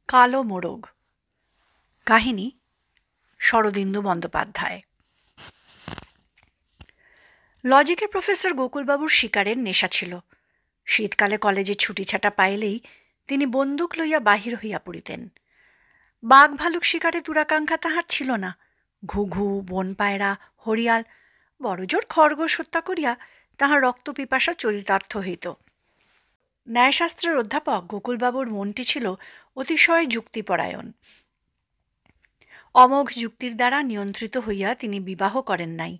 কালো মোরগ। কাহিনী শরদিন্দু বন্দ্যোপাধ্যায়। লজিকের প্রফেসর গোকুলবাবুর শিকারের নেশা ছিল। শীতকালে কলেজে ছুটি ছাটা পাইলেই তিনি বন্দুক লইয়া বাহির হইয়া পড়িতেন। বাঘ ভালুক শিকারে দুরাকাঙ্ক্ষা তাহার ছিল না। ঘুঘু, বন পায়রা, হরিয়াল, বড়জোর খরগোশ হত্যা করিয়া তাহার রক্ত পিপাসা চরিতার্থ হইত। ন্যায়শাস্ত্রের অধ্যাপক গোকুলবাবুর মনটি ছিল অতিশয় যুক্তিপরায়ণ। অমোঘ যুক্তির দ্বারা নিয়ন্ত্রিত হইয়া তিনি বিবাহ করেন নাই।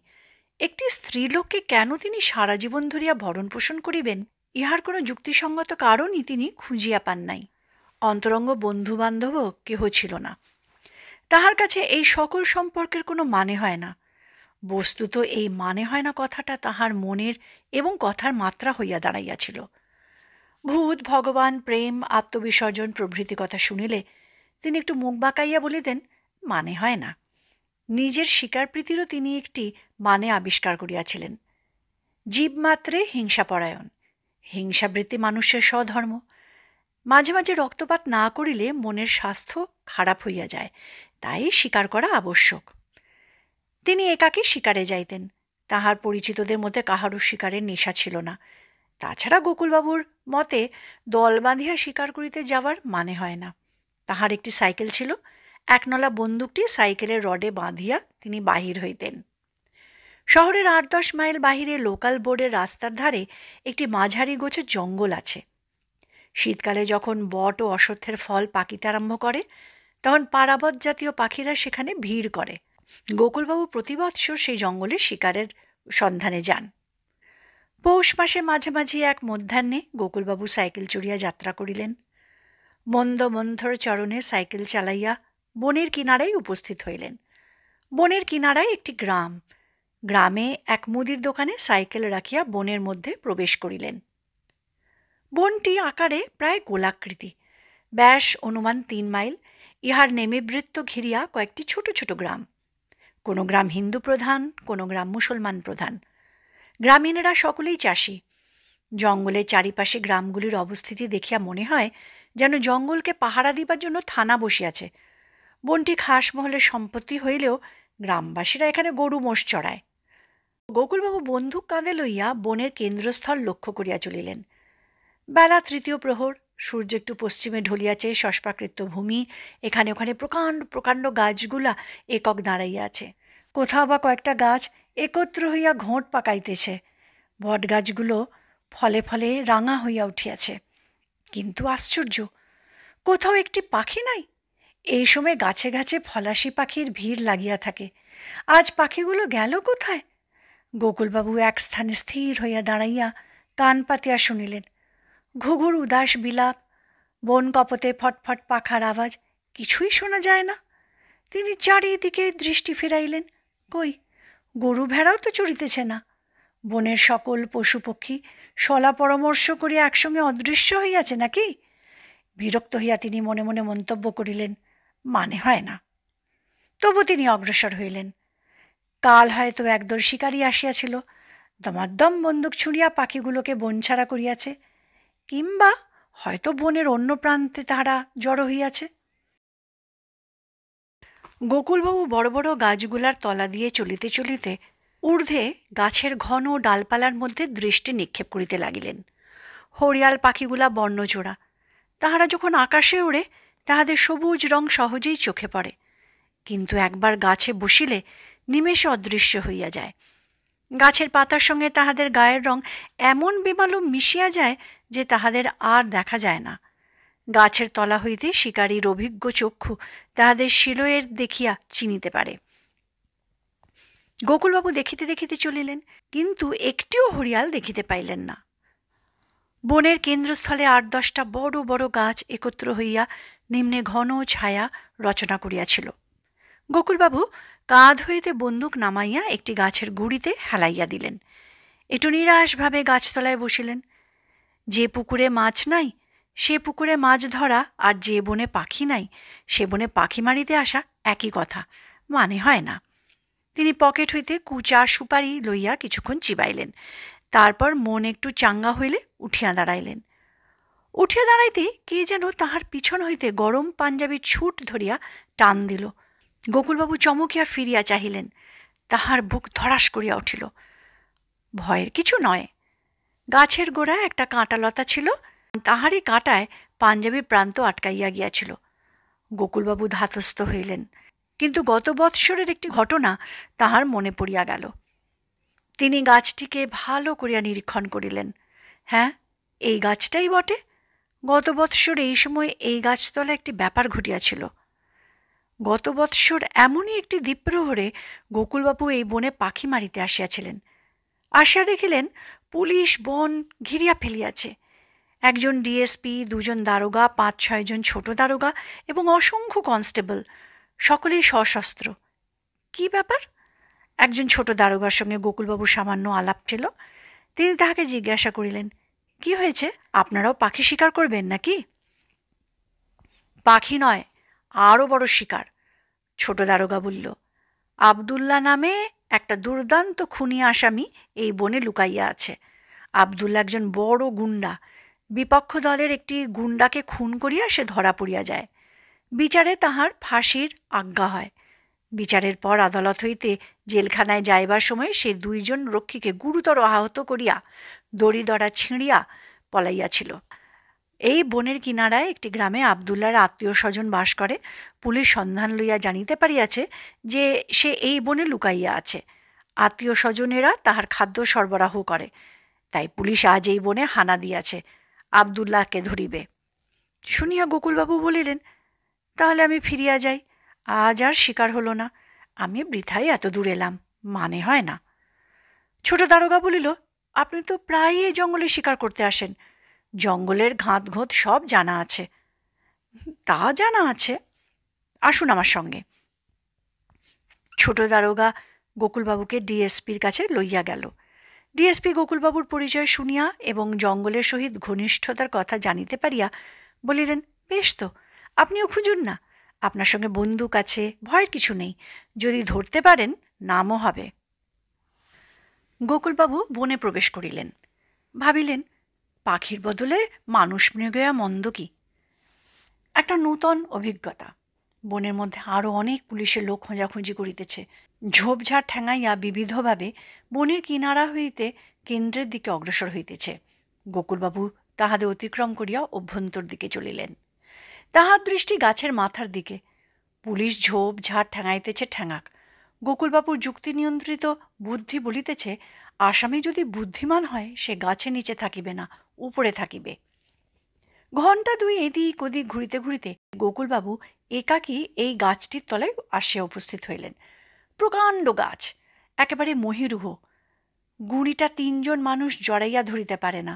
একটি স্ত্রীলোককে কেন তিনি সারা জীবন ধরিয়া ভরণ পোষণ করিবেন, ইহার কোনো যুক্তিসঙ্গত কারণই তিনি খুঁজিয়া পান নাই। অন্তরঙ্গ বন্ধুবান্ধবও কেহ ছিল না। তাহার কাছে এই সকল সম্পর্কের কোনো মানে হয় না। বস্তুত এই মানে হয় না কথাটা তাহার মনের এবং কথার মাত্রা হইয়া দাঁড়াইয়াছিল। ভূত, ভগবান, প্রেম, আত্মবিসর্জন প্রভৃতি কথা শুনিলে তিনি একটু মুখ বাঁকাইয়া বলিতেন, মানে হয় না। নিজের শিকারপ্রীতিরও তিনি একটি মানে আবিষ্কার করিয়াছিলেন। জীবমাত্রে হিংসাপরায়ণ। হিংসাবৃত্তি মানুষের স্বধর্ম। মাঝে মাঝে রক্তপাত না করিলে মনের স্বাস্থ্য খারাপ হইয়া যায়, তাই শিকার করা আবশ্যক। তিনি একাকী শিকারে যাইতেন। তাহার পরিচিতদের মধ্যে কাহারও শিকারের নেশা ছিল না। তাছাড়া গোকুলবাবুর মতে দল বাঁধিয়া শিকার করিতে যাওয়ার মানে হয় না। তাহার একটি সাইকেল ছিল। একনলা বন্দুকটি সাইকেলের রডে বাঁধিয়া তিনি বাহির হইতেন। শহরের ৮-১০ মাইল বাহিরে লোকাল বোর্ডের রাস্তার ধারে একটি মাঝারি গোছের জঙ্গল আছে। শীতকালে যখন বট ও অশ্বত্থের ফল পাকিতে আরম্ভ করে, তখন পারাবত জাতীয় পাখিরা সেখানে ভিড় করে। গোকুলবাবু প্রতি বৎসর সেই জঙ্গলে শিকারের সন্ধানে যান। পৌষ মাসে মাঝামাঝি এক মধ্যাহ্নে গোকুলবাবু সাইকেল চড়িয়া যাত্রা করিলেন। মন্দ মন্থর চরণে সাইকেল চালাইয়া বনের কিনারায় উপস্থিত হইলেন। বনের কিনারায় একটি গ্রাম। গ্রামে এক মুদির দোকানে সাইকেল রাখিয়া বনের মধ্যে প্রবেশ করিলেন। বনটি আকারে প্রায় গোলাকৃতি, ব্যাস অনুমান ৩ মাইল। ইহার নেমিবৃত্ত ঘিরিয়া কয়েকটি ছোট ছোট গ্রাম। কোনো গ্রাম হিন্দু প্রধান, কোনো গ্রাম মুসলমান প্রধান। গ্রামীণেরা সকলেই চাষী। জঙ্গলের চারিপাশে গ্রামগুলির অবস্থিতি দেখিয়া মনে হয় যেন জঙ্গলকে পাহারা দিবার জন্য থানা বসিয়াছে। বনটি খাসমহলের সম্পত্তি হইলেও গ্রামবাসীরা এখানে গরু মোষ চড়ায়। গোকুলবাবু বন্দুক কাঁধে লইয়া বনের কেন্দ্রস্থল লক্ষ্য করিয়া চলিলেন। বেলা ৩য় প্রহর। সূর্য একটু পশ্চিমে ঢলিয়াছে। শস্পাকৃত ভূমি, এখানে ওখানে প্রকাণ্ড প্রকাণ্ড গাছগুলা একক দাঁড়াইয়া আছে। কোথাও বা কয়েকটা গাছ একত্র হইয়া ঘোঁট পাকাইতেছে। বট গাছগুলো ফলে ফলে রাঙা হইয়া উঠিয়াছে। কিন্তু আশ্চর্য, কোথাও একটি পাখি নাই। এই সময় গাছে গাছে ফলাশি পাখির ভিড় লাগিয়া থাকে। আজ পাখিগুলো গেল কোথায়? গোকুলবাবু এক স্থানে স্থির হইয়া দাঁড়াইয়া কান পাতিয়া শুনিলেন। ঘুঘুর উদাস বিলাপ, বন কপতে ফটফট পাখার আওয়াজ, কিছুই শোনা যায় না। তিনি চারিদিকে দৃষ্টি ফিরাইলেন। কই, গরু ভেড়াও তো চড়িতেছে না। বনের সকল পশু পক্ষী শলা পরামর্শ করিয়া একসঙ্গে অদৃশ্য হইয়াছে নাকি? বিরক্ত হইয়া তিনি মনে মনে মন্তব্য করিলেন, মানে হয় না। তবু তিনি অগ্রসর হইলেন। কাল হয়তো একদল শিকারী আসিয়াছিল, দমাদ্দম বন্দুক ছুঁড়িয়া পাখিগুলোকে বনছাড়া করিয়াছে, কিংবা হয়তো বনের অন্য প্রান্তে তাহারা জড়ো হইয়াছে। গোকুলবাবু বড় বড় গাছগুলার তলা দিয়ে চলিতে চলিতে ঊর্ধ্বে গাছের ঘন ডালপালার মধ্যে দৃষ্টি নিক্ষেপ করিতে লাগিলেন। হরিয়াল পাখিগুলা বর্ণজোড়া। তাহারা যখন আকাশে ওড়ে তাহাদের সবুজ রং সহজেই চোখে পড়ে, কিন্তু একবার গাছে বসিলে নিমেষে অদৃশ্য হইয়া যায়। গাছের পাতার সঙ্গে তাহাদের গায়ের রং এমন বেমালুম মিশিয়া যায় যে তাহাদের আর দেখা যায় না। গাছের তলা হইতে শিকারীর অভিজ্ঞ চক্ষু তাহাদের শিলয়ের দেখিয়া চিনিতে পারে। গোকুলবাবু দেখিতে দেখিতে চলিলেন, কিন্তু একটিও হরিয়াল দেখিতে পাইলেন না। বনের কেন্দ্রস্থলে ৮-১০টা বড় বড় গাছ একত্র হইয়া নিম্নে ঘন ছায়া রচনা করিয়াছিল। গোকুলবাবু কাঁধ হইতে বন্দুক নামাইয়া একটি গাছের গুড়িতে হেলাইয়া দিলেন। একটু নিরাশভাবে গাছতলায় বসিলেন। যে পুকুরে মাছ নাই সে পুকুরে মাছ ধরা, আর যে বনে পাখি নাই সে বনে পাখি মারিতে আসা একই কথা, মানে হয় না। তিনি পকেট হইতে কুচা সুপারি লইয়া কিছুক্ষণ চিবাইলেন, তারপর মন একটু চাঙ্গা হইলে উঠিয়া দাঁড়াইলেন। উঠিয়া দাঁড়াইতে কে যেন তাহার পিছন হইতে গরম পাঞ্জাবির ছুট ধরিয়া টান দিল। গোকুলবাবু চমকিয়া ফিরিয়া চাহিলেন। তাহার বুক ধড়াস করিয়া উঠিল। ভয়ের কিছু নয়। গাছের গোড়ায় একটা কাঁটালতা ছিল, তাহারই কাঁটায় পাঞ্জাবির প্রান্ত আটকাইয়া গিয়াছিল। গোকুলবাবু ধাতস্থ হইলেন, কিন্তু গত বৎসরের একটি ঘটনা তাহার মনে পড়িয়া গেল। তিনি গাছটিকে ভালো করিয়া নিরীক্ষণ করিলেন। হ্যাঁ, এই গাছটাই বটে। গত বৎসর এই সময় এই গাছতলা একটি ব্যাপার ঘটিয়াছিল। গত বৎসর এমনই একটি দ্বীপ্রহরে গোকুলবাবু এই বনে পাখি মারিতে আসিয়াছিলেন। আসিয়া দেখিলেন পুলিশ বন ঘিরিয়া ফেলিয়াছে। একজন ডিএসপি, দুজন দারোগা, ৫-৬ জন ছোট দারোগা এবং অসংখ্য কনস্টেবল, সকলেই সশস্ত্র। কি ব্যাপার? একজন ছোট দারোগার সঙ্গে গোকুলবাবুর সামান্য আলাপ ছিল। তিনি তাহাকে জিজ্ঞাসা করিলেন, কি হয়েছে, আপনারাও পাখি শিকার করবেন নাকি? পাখি নয়, আরও বড় শিকার, ছোট দারোগা বলল। আবদুল্লা নামে একটা দুর্দান্ত খুনি আসামি এই বনে লুকাইয়া আছে। আবদুল্লা একজন বড় গুন্ডা। বিপক্ষ দলের একটি গুন্ডাকে খুন করিয়া সে ধরা পড়িয়া যায়। বিচারে তাহার ফাঁসির আজ্ঞা হয়। বিচারের পর আদালত হইতে জেলখানায় যাইবার সময় সে 2 জন রক্ষীকে গুরুতর আহত করিয়া দড়ি-দড়া ছিঁড়িয়া পলাইয়াছিল। এই বনের কিনারায় একটি গ্রামে আবদুল্লার আত্মীয় স্বজন বাস করে। পুলিশ সন্ধান লইয়া জানিতে পারিয়াছে যে সে এই বনে লুকাইয়া আছে। আত্মীয় স্বজনেরা তাহার খাদ্য সরবরাহ করে। তাই পুলিশ আজ এই বনে হানা দিয়াছে, আবদুল্লাহকে ধরিবে। শুনিয়া গোকুলবাবু বলিলেন, তাহলে আমি ফিরিয়া যাই। আজ আর শিকার হল না। আমি বৃথাই এত দূর এলাম, মানে হয় না। ছোট দারোগা বলিল, আপনি তো প্রায়ই এই জঙ্গলে শিকার করতে আসেন। জঙ্গলের ঘাঁত-ঘোঁত সব জানা আছে। তা জানা আছে, আসুন আমার সঙ্গে। ছোট দারোগা গোকুলবাবুকে ডিএসপির কাছে লইয়া গেল। ডিএসপি গোকুলবাবুর পরিচয় শুনিয়া এবং জঙ্গলের সহিত ঘনিষ্ঠতার কথা জানিতে পারিয়া বলিলেন, বেশ তো, আপনিও খুঁজুন না। আপনার সঙ্গে বন্দুক আছে, ভয়ের কিছু নেই। যদি ধরতে পারেন, নামও হবে। গোকুলবাবু বনে প্রবেশ করিলেন। ভাবিলেন, পাখির বদলে মানুষ মৃগয়া মন্দ কি। একটা নূতন অভিজ্ঞতা। বনের মধ্যে আরও অনেক পুলিশের লোক খোঁজাখুঁজি করিতেছে। ঝোপঝাড় ঠেঙাইয়া বিবিধভাবে বনের কিনারা হইতে কেন্দ্রের দিকে অগ্রসর হইতেছে। গোকুলবাবু তাহাদের অতিক্রম করিয়া অভ্যন্তর দিকে চলিলেন। তাহার দৃষ্টি গাছের মাথার দিকে। পুলিশ ঝোপঝাড় ঠেঙাইতেছে ঠেঙাক। গোকুলবাবুর যুক্তি নিয়ন্ত্রিত বুদ্ধি বলিতেছে, আসামি যদি বুদ্ধিমান হয় সে গাছের নিচে থাকিবে না, উপরে থাকিবে। ঘণ্টা 2 এদিক ওদিক ঘুরিতে ঘুরিতে গোকুলবাবু একাকী এই গাছটির তলায় আসিয়া উপস্থিত হইলেন। প্রকাণ্ড গাছ, একেবারে মহিরুহ। গুঁড়িটা 3 জন মানুষ জড়াইয়া ধরিতে পারে না।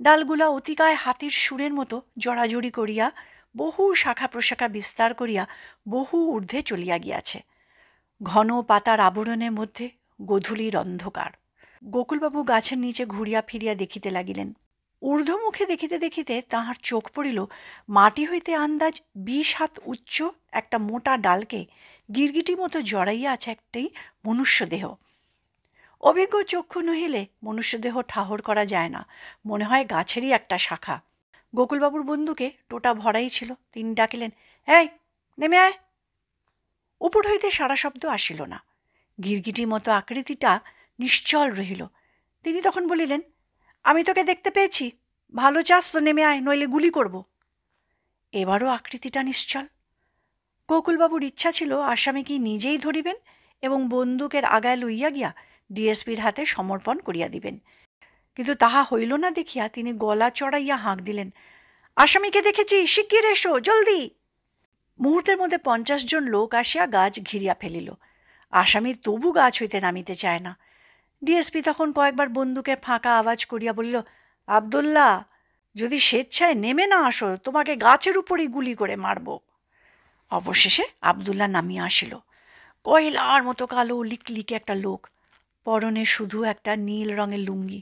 ডালগুলা অতিকায় হাতির সুরের মতো জড়াজড়ি করিয়া বহু শাখা প্রশাখা বিস্তার করিয়া বহু ঊর্ধ্বে চলিয়া গিয়াছে। ঘন পাতার আবরণের মধ্যে গোধূলির অন্ধকার। গোকুলবাবু গাছের নিচে ঘুরিয়া ফিরিয়া দেখিতে লাগিলেন। ঊর্ধ্বমুখে দেখিতে দেখিতে তাহার চোখ পড়িল মাটি হইতে আন্দাজ 20 হাত উচ্চ একটা মোটা ডালকে গিরগিটি মতো জড়াইয়া আছে একটি মনুষ্যদেহ। অভিজ্ঞ চক্ষু নহিলে মনুষ্যদেহ ঠাহর করা যায় না, মনে হয় গাছেরই একটা শাখা। গোকুলবাবুর বন্দুকে টোটা ভরাই ছিল। তিনি ডাকিলেন, এই নেমে আয়। উপর হইতে সারা শব্দ আসিল না। গিরগিটি মতো আকৃতিটা নিশ্চল রহিল। তিনি তখন বলিলেন, আমি তোকে দেখতে পেয়েছি, ভালো চাস তো নেমে আয়, নইলে গুলি করব। এবারও আকৃতিটা নিশ্চল। গোকুলবাবুর ইচ্ছা ছিল আসামিকে নিজেই ধরিবেন এবং বন্দুকের আগায় লইয়া গিয়া ডিএসপির হাতে সমর্পণ করিয়া দিবেন। কিন্তু তাহা হইল না দেখিয়া তিনি গলা চড়াইয়া হাঁক দিলেন, আসামিকে দেখেছি, শিগগির এসো, জলদি। মুহূর্তের মধ্যে 50 জন লোক আসিয়া গাছ ঘিরিয়া ফেলিল। আসামি তবু গাছ হইতে নামিতে চায় না। ডিএসপি তখন কয়েকবার বন্দুকের ফাঁকা আওয়াজ করিয়া বলিল, আবদুল্লাহ, যদি স্বেচ্ছায় নেমে না আসো তোমাকে গাছের উপরই গুলি করে মারব। অবশেষে আবদুল্লাহ নামিয়া আসিল। কয়লার মতো কালো লিকলিকে একটা লোক, পরনে শুধু একটা নীল রঙের লুঙ্গি।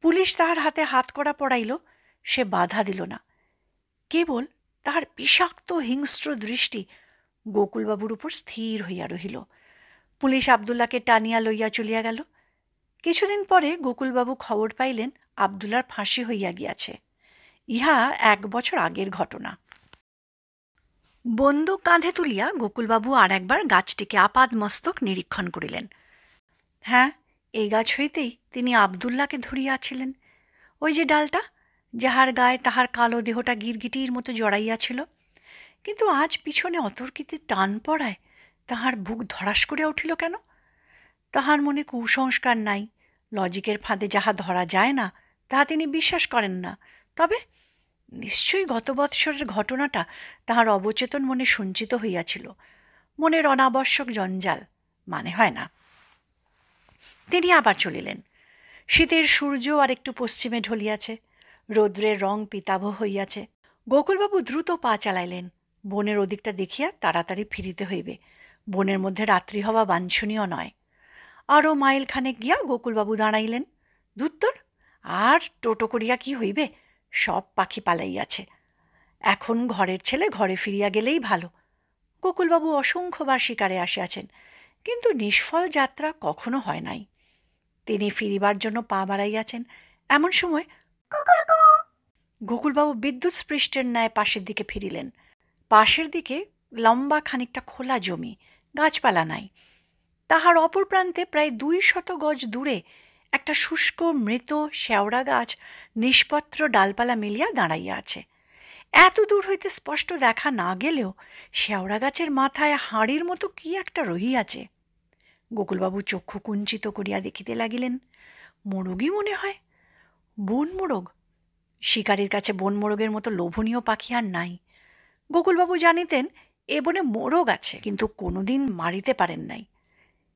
পুলিশ তাহার হাতে হাতকড়া পড়াইল, সে বাধা দিল না। কেবল তাহার বিষাক্ত হিংস্র দৃষ্টি গোকুলবাবুর উপর স্থির হইয়া রহিল। পুলিশ আবদুল্লাকে টানিয়া লইয়া চলিয়া গেল। কিছুদিন পরে গোকুলবাবু খবর পাইলেন আবদুল্লার ফাঁসি হইয়া গিয়াছে। ইহা 1 বছর আগের ঘটনা। বন্দুক কাঁধে তুলিয়া গোকুলবাবু আর একবার গাছটিকে আপাদ মস্তক নিরীক্ষণ করিলেন। হ্যাঁ, এই গাছ হইতেই তিনি আবদুল্লাকে ধরিয়াছিলেন। ওই যে ডালটা, যাহার গায়ে তাহার কালো দেহটা গিরগিটির মতো জড়াইয়াছিল। কিন্তু আজ পিছনে অতর্কিতে টান পড়ায় তাহার বুক ধড়াস করিয়া উঠিল কেন? তাহার মনে কুসংস্কার নাই, লজিকের ফাঁদে যাহা ধরা যায় না তাহা তিনি বিশ্বাস করেন না। তবে নিশ্চয়ই গত বৎসরের ঘটনাটা তাহার অবচেতন মনে সঞ্চিত হইয়াছিল। মনের অনাবশ্যক জঞ্জাল, মানে হয় না। তিনি আবার চলিলেন। শীতের সূর্য আর একটু পশ্চিমে ঢলিয়াছে, রৌদ্রের রং পিতাভ হইয়াছে। গোকুলবাবু দ্রুত পা চালাইলেন। বনের ওদিকটা দেখিয়া তাড়াতাড়ি ফিরিতে হইবে। বনের মধ্যে রাত্রি হওয়া বাঞ্ছনীয় নয়। আরও মাইলখানেক গিয়া গোকুলবাবু দাঁড়াইলেন। ধুত্তর, আর টোটো করিয়া কি হইবে? সব পাখি পালাইয়াছে। এখন ঘরের ছেলে ঘরে ফিরিয়া গেলেই ভালো। গোকুলবাবু অসংখ্যবার শিকারে আসিয়াছেন, কিন্তু নিষ্ফল যাত্রা কখনো হয় নাই। তিনি ফিরিবার জন্য পা বাড়াইয়াছেন, এমন সময় গোকুলবাবু বিদ্যুৎ স্পৃষ্টের ন্যায় পাশের দিকে ফিরিলেন। পাশের দিকে লম্বা খানিকটা খোলা জমি, গাছপালা নাই। তাহার অপর প্রান্তে প্রায় 200 গজ দূরে একটা শুষ্ক মৃত শেওড়া গাছ নিষ্পত্র ডালপালা মিলিয়া দাঁড়াইয়া আছে। এত দূর হইতে স্পষ্ট দেখা না গেলেও শেওড়া গাছের মাথায় হাঁড়ির মতো কি একটা রহিয়াছে। গোকুলবাবু চক্ষু কুঞ্চিত করিয়া দেখিতে লাগিলেন। মোরগই মনে হয়, বন মোরগ। শিকারীর কাছে বন মোরগের মতো লোভনীয় পাখি আর নাই। গোকুলবাবু জানিতেন এ বনে মোরগ আছে, কিন্তু কোনোদিন মারিতে পারেন নাই।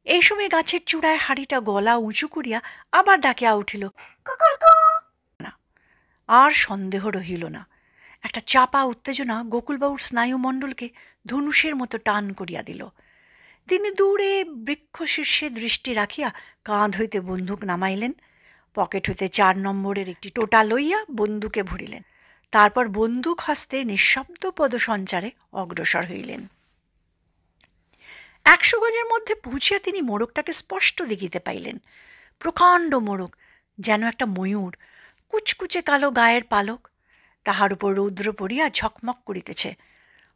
এই সময় গাছের চূড়ায় হাঁড়িটা গলা উঁচু করিয়া আবার ডাকিয়া উঠিল। না, আর সন্দেহ রহিল না। একটা চাপা উত্তেজনা গোকুলবাবুর স্নায়ুমণ্ডলকে ধনুষের মতো টান করিয়া দিল। তিনি দূরে বৃক্ষ শীর্ষে দৃষ্টি রাখিয়া কাঁধ হইতে বন্দুক নামাইলেন। পকেট হইতে 4 নম্বরের একটি টোটা লইয়া বন্দুকে ভরিলেন। তারপর বন্দুক হস্তে নিঃশব্দ পদসঞ্চারে অগ্রসর হইলেন। 100 গজের মধ্যে পৌঁছিয়া তিনি মোরগটাকে স্পষ্ট দেখিতে পাইলেন। প্রকাণ্ড মোরগ, যেন একটা ময়ূর, কুচকুচে কালো গায়ের পালক। তাহার উপর রৌদ্র পড়িয়া ঝকমক করিতেছে।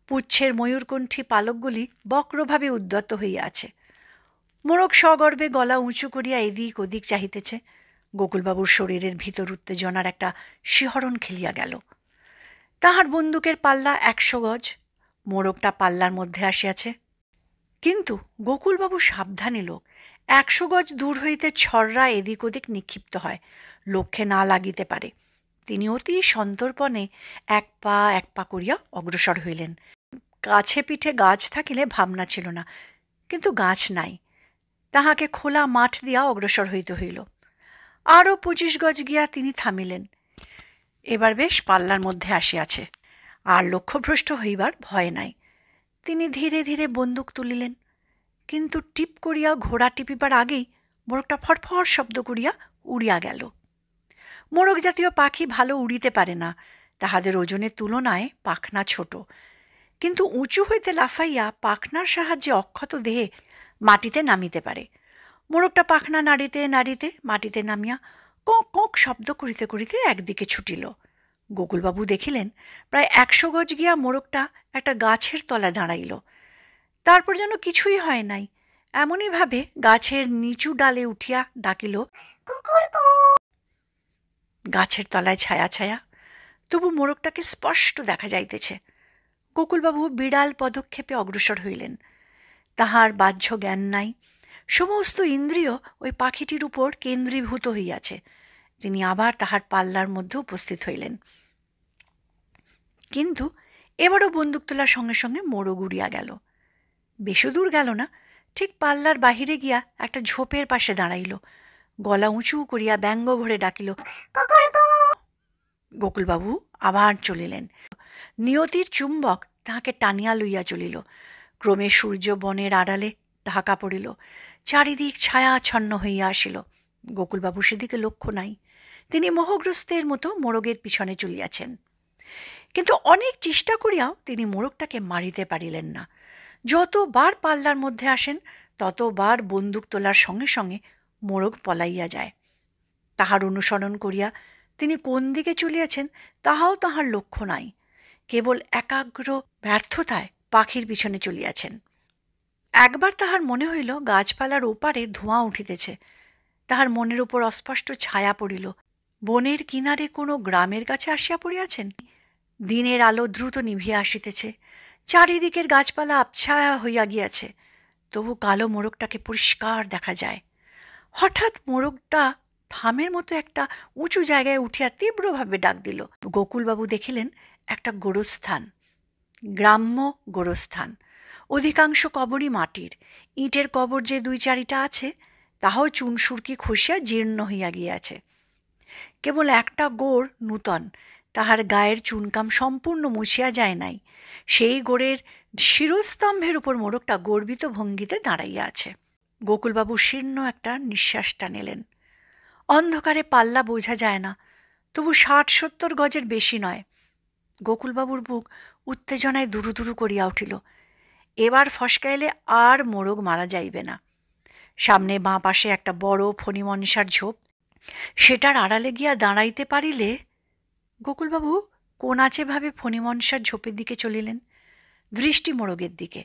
পুচ্ছের ময়ূরকণ্ঠী পালকগুলি বক্রভাবে উদ্যত হইয়া আছে। মোরগ সগর্বে গলা উঁচু করিয়া এদিক ওদিক চাহিতেছে। গোকুলবাবুর শরীরের ভিতর উত্তেজনার একটা শিহরণ খেলিয়া গেল। তাহার বন্দুকের পাল্লা 100 গজ, মোরগটা পাল্লার মধ্যে আসিয়াছে। কিন্তু গোকুলবাবু সাবধানী লোক। 100 গজ দূর হইতে ছররা এদিক ওদিক নিক্ষিপ্ত হয়, লক্ষ্যে না লাগিতে পারে। তিনি অতি সন্তর্পণে এক পা করিয়া অগ্রসর হইলেন। কাছে পিঠে গাছ থাকিলে ভাবনা ছিল না, কিন্তু গাছ নাই। তাহাকে খোলা মাঠ দিয়া অগ্রসর হইতে হইল। আরও 25 গজ গিয়া তিনি থামিলেন। এবার বেশ পাল্লার মধ্যে আসিয়াছে, আর লক্ষ্যভ্রষ্ট হইবার ভয় নাই। তিনি ধীরে ধীরে বন্দুক তুলিলেন, কিন্তু টিপ করিয়া ঘোড়া টিপিবার আগেই মোরগটা ফরফর শব্দ করিয়া উড়িয়া গেল। মোরগ জাতীয় পাখি ভালো উড়িতে পারে না, তাহাদের ওজনের তুলনায় পাখনা ছোট, কিন্তু উঁচু হইতে লাফাইয়া পাখনার সাহায্যে অক্ষত দেহে মাটিতে নামিতে পারে। মোরগটা পাখনা নাড়িতে নাড়িতে মাটিতে নামিয়া কক কক শব্দ করিতে করিতে একদিকে ছুটিল। গোকুলবাবু দেখিলেন প্রায় 100 গজ গিয়া মোরগটা একটা গাছের তলায় দাঁড়াইল। তারপর যেন কিছুই হয় নাই, এমনই ভাবে গাছের নিচু ডালে উঠিয়া ডাকিল, গাছের তলায় ছায়া ছায়া, তবু মোরগটাকে স্পষ্ট দেখা যাইতেছে। গোকুলবাবু বিড়াল পদক্ষেপে অগ্রসর হইলেন। তাহার বাহ্য জ্ঞান নাই, সমস্ত ইন্দ্রিয় ওই পাখিটির উপর কেন্দ্রীভূত হইয়াছে। তিনি আবার তাহার পাল্লার মধ্যে উপস্থিত হইলেন। কিন্তু এবারও বন্দুক তোলার সঙ্গে সঙ্গে মোরগ উড়িয়া গেল। বেশি দূর গেল না, ঠিক পাল্লার বাহিরে গিয়া একটা ঝোপের পাশে দাঁড়াইল। গলা উঁচু করিয়া ব্যঙ্গ ভরে ডাকিল, গোকুলবাবু আবার চলিলেন। নিয়তির চুম্বক তাহাকে টানিয়া লইয়া চলিল। ক্রমে সূর্য বনের আড়ালে ঢাকা পড়িল, চারিদিক ছায়াচ্ছন্ন হইয়া আসিল। গোকুলবাবু সেদিকে লক্ষ্য নাই। তিনি মোহগ্রস্তের মতো মোরগের পিছনে চলিয়াছেন। কিন্তু অনেক চেষ্টা করিয়াও তিনি মোরগটাকে মারিতে পারিলেন না। যতবার পাল্লার মধ্যে আসেন ততবার বন্দুক তোলার সঙ্গে সঙ্গে মোরগ পলাইয়া যায়। তাহার অনুসরণ করিয়া তিনি কোন দিকে চলিয়াছেন তাহাও তাহার লক্ষ্য নাই, কেবল একাগ্র ব্যর্থতায় পাখির পিছনে চলিয়াছেন। একবার তাহার মনে হইল গাছপালার ওপারে ধোঁয়া উঠিতেছে। তাহার মনের উপর অস্পষ্ট ছায়া পড়িল। বনের কিনারে কোনো গ্রামের কাছে আসিয়া পড়িয়াছেন। দিনের আলো দ্রুত নিভিয়া আসিতেছে, চারিদিকের গাছপালা আবছায়া হইয়া গিয়াছে, তবু কালো মোরগটাকে পরিষ্কার দেখা যায়। হঠাৎ মোরগটা থামের মতো একটা উঁচু জায়গায় উঠিয়া তীব্রভাবে ডাক দিল। গোকুলবাবু দেখিলেন একটা গোরস্থান, গ্রাম্য গোরস্থান। অধিকাংশ কবরই মাটির। ইটের কবর যে ২-৪টা আছে তাহাও চুনসুরকি খসিয়া জীর্ণ হইয়া গিয়াছে। কেবল একটা গোড় নূতন, তাহার গায়ের চুনকাম সম্পূর্ণ মুছিয়া যায় নাই। সেই গোড়ের শিরস্তম্ভের উপর মোরগটা গর্বিত ভঙ্গিতে দাঁড়াইয়া আছে। গোকুলবাবু শীর্ণ একটা নিঃশ্বাস টানিলেন। অন্ধকারে পাল্লা বোঝা যায় না, তবু ৬০-৭০ গজের বেশি নয়। গোকুলবাবুর বুক উত্তেজনায় দুরু দুরু করিয়া উঠিল। এবার ফসকাইলে আর মোরগ মারা যাইবে না। সামনে বাঁ পাশে একটা বড় ফণিমনসার ঝোপ, সেটার আড়ালে গিয়া দাঁড়াইতে পারিলে। গোকুলবাবু কোনাচে ভাবে ফণিমনসার ঝোপের দিকে চলিলেন, দৃষ্টি মোরগের দিকে।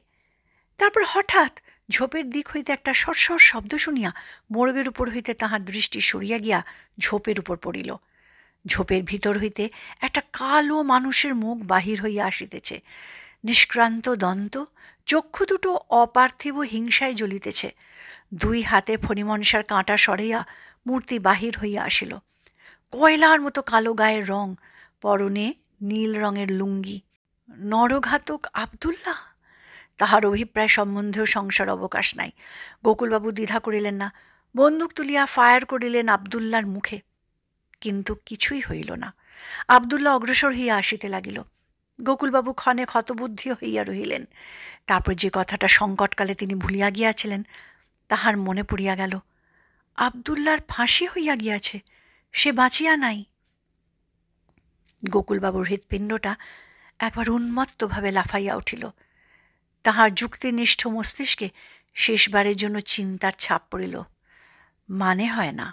তারপর হঠাৎ ঝোপের দিক হইতে একটা সরসর শব্দ শুনিয়া মোরগের উপর হইতে তাহার দৃষ্টি সরিয়া গিয়া ঝোপের উপর পড়িল। ঝোপের ভিতর হইতে একটা কালো মানুষের মুখ বাহির হইয়া আসিতেছে। নিষ্ক্রান্ত দন্ত, চক্ষু দুটো অপার্থিব হিংসায় জ্বলিতেছে। ২ হাতে ফণিমনসার কাঁটা সরাইয়া মূর্তি বাহির হইয়া আসিল। কয়লার মতো কালো গায়ের রং, পরনে নীল রঙের লুঙ্গি। নরঘাতক আবদুল্লাহ! তাহার অভিপ্রায় সম্বন্ধেও সংসার অবকাশ নাই। গোকুলবাবু দ্বিধা করিলেন না, বন্দুক তুলিয়া ফায়ার করিলেন আবদুল্লার মুখে। কিন্তু কিছুই হইল না। আবদুল্লাহ অগ্রসর হইয়া আসিতে লাগিল। গোকুলবাবু ক্ষণে ক্ষতবুদ্ধি হইয়া রহিলেন। তারপর যে কথাটা সংকটকালে তিনি ভুলিয়া গিয়াছিলেন তাহার মনে পড়িয়া গেল। আবদুল্লার ফাঁসি হইয়া গিয়াছে, সে বাঁচিয়া নাই। গোকুলবাবুর হৃৎপিণ্ডটা একবার উন্মত্তভাবে লাফাইয়া উঠিল। তাহার যুক্তিনিষ্ঠ মস্তিষ্কে শেষবারের জন্য চিন্তার ছাপ পড়িল। মানে হয় না।